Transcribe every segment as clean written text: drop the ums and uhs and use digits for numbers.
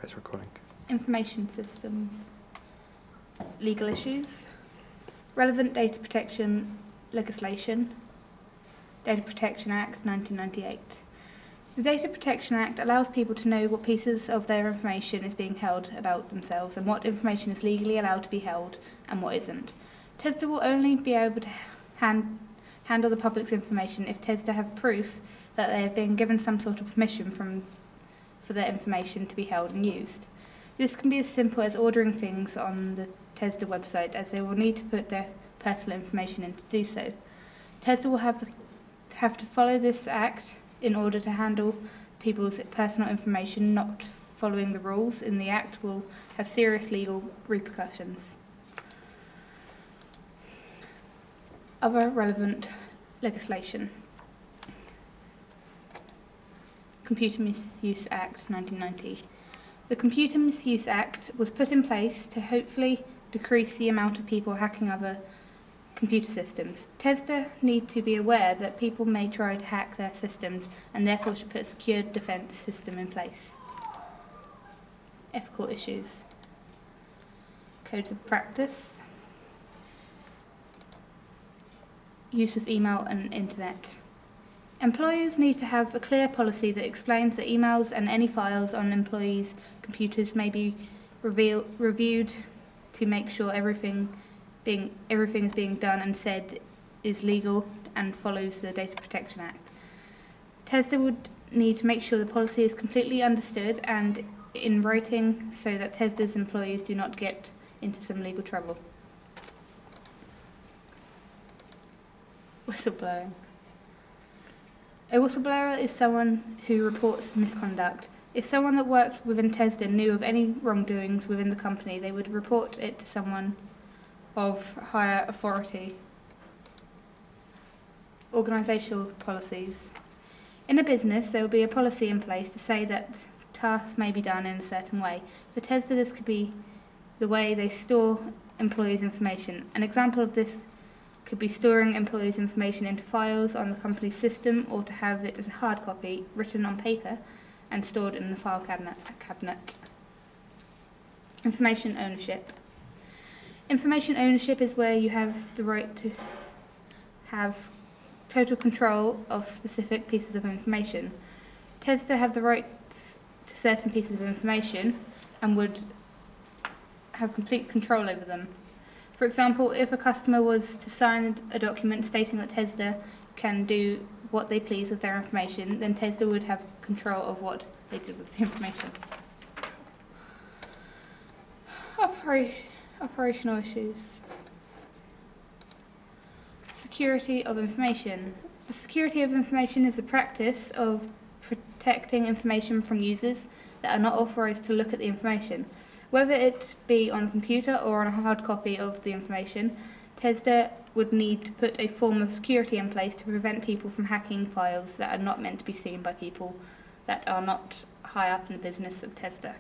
it's recording. Information systems, legal issues, relevant data protection legislation, Data Protection Act 1998. The Data Protection Act allows people to know what pieces of their information is being held about themselves and what information is legally allowed to be held and what isn't. TESDA will only be able to handle the public's information if TESDA have proof that they have been given some sort of permission for their information to be held and used. This can be as simple as ordering things on the TESDA website, as they will need to put their personal information in to do so. TESDA will have to follow this act in order to handle people's personal information. Not following the rules in the act will have serious legal repercussions. Other relevant legislation. Computer Misuse Act 1990. The Computer Misuse Act was put in place to hopefully decrease the amount of people hacking other computer systems. TESDA need to be aware that people may try to hack their systems and therefore should put a secure defence system in place. Ethical issues. Codes of practice. Use of email and internet. Employers need to have a clear policy that explains that emails and any files on employees' computers may be reviewed to make sure everything is being done and said is legal and follows the Data Protection Act. TESDA would need to make sure the policy is completely understood and in writing so that TESDA's employees do not get into some legal trouble. Whistleblowing. A whistleblower is someone who reports misconduct. If someone that worked within TESDA knew of any wrongdoings within the company, they would report it to someone of higher authority. Organisational policies. In a business, there will be a policy in place to say that tasks may be done in a certain way. For TESDA, this could be the way they store employees' information. An example of this could be storing employees' information into files on the company's system, or to have it as a hard copy written on paper and stored in the file cabinet. Information ownership. Information ownership is where you have the right to have total control of specific pieces of information. TESDA have the rights to certain pieces of information and would have complete control over them. For example, if a customer was to sign a document stating that TESDA can do what they please with their information, then TESDA would have control of what they did with the information. Operational issues. Security of information. The security of information is the practice of protecting information from users that are not authorised to look at the information. Whether it be on a computer or on a hard copy of the information, TESDA would need to put a form of security in place to prevent people from hacking files that are not meant to be seen by people that are not high up in the business of TESDA.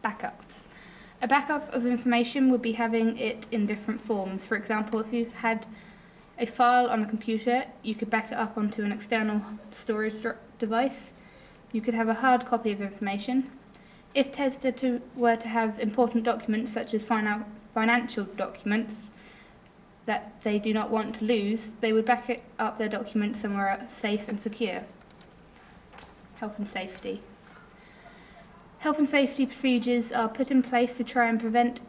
Backups. A backup of information would be having it in different forms. For example, if you had a file on a computer, you could back it up onto an external storage device. You could have a hard copy of information. If TESDA were to have important documents such as financial documents that they do not want to lose, they would back up their documents somewhere safe and secure. Health and safety. Health and safety procedures are put in place to try and prevent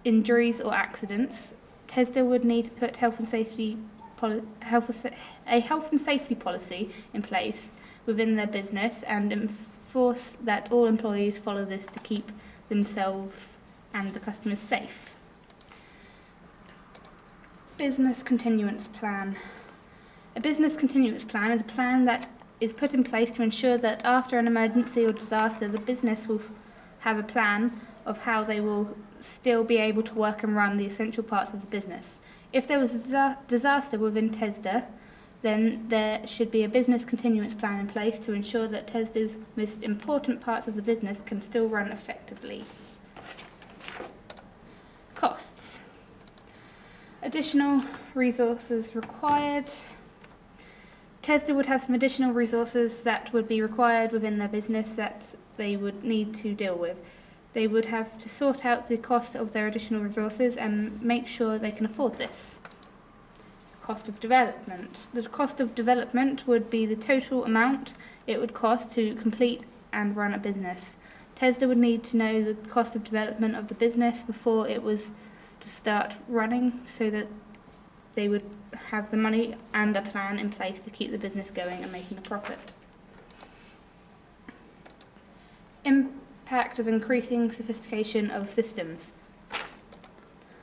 injuries or accidents. TESDA would need to put a health and safety policy in place within their business and enforce that all employees follow this to keep themselves and the customers safe. Business continuance plan. A business continuance plan is a plan that is put in place to ensure that after an emergency or disaster, the business will have a plan of how they will still be able to work and run the essential parts of the business. If there was a disaster within TESDA, then there should be a business continuance plan in place to ensure that TESDA's most important parts of the business can still run effectively. TESDA would have some additional resources that would be required within their business that they would need to deal with. They would have to sort out the cost of their additional resources and make sure they can afford this. Cost of development. The cost of development would be the total amount it would cost to complete and run a business. TESDA would need to know the cost of development of the business before it was to start running, so that they would have the money and a plan in place to keep the business going and making a profit. Impact of increasing sophistication of systems.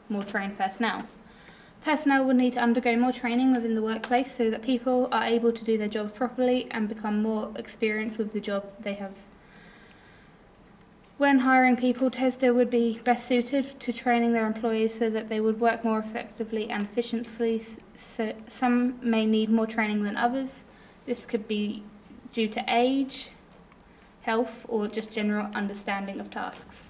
More trained personnel. Personnel will need to undergo more training within the workplace so that people are able to do their jobs properly and become more experienced with the job they have. When hiring people, TESDA would be best suited to training their employees so that they would work more effectively and efficiently. So some may need more training than others. This could be due to age, health, or just general understanding of tasks.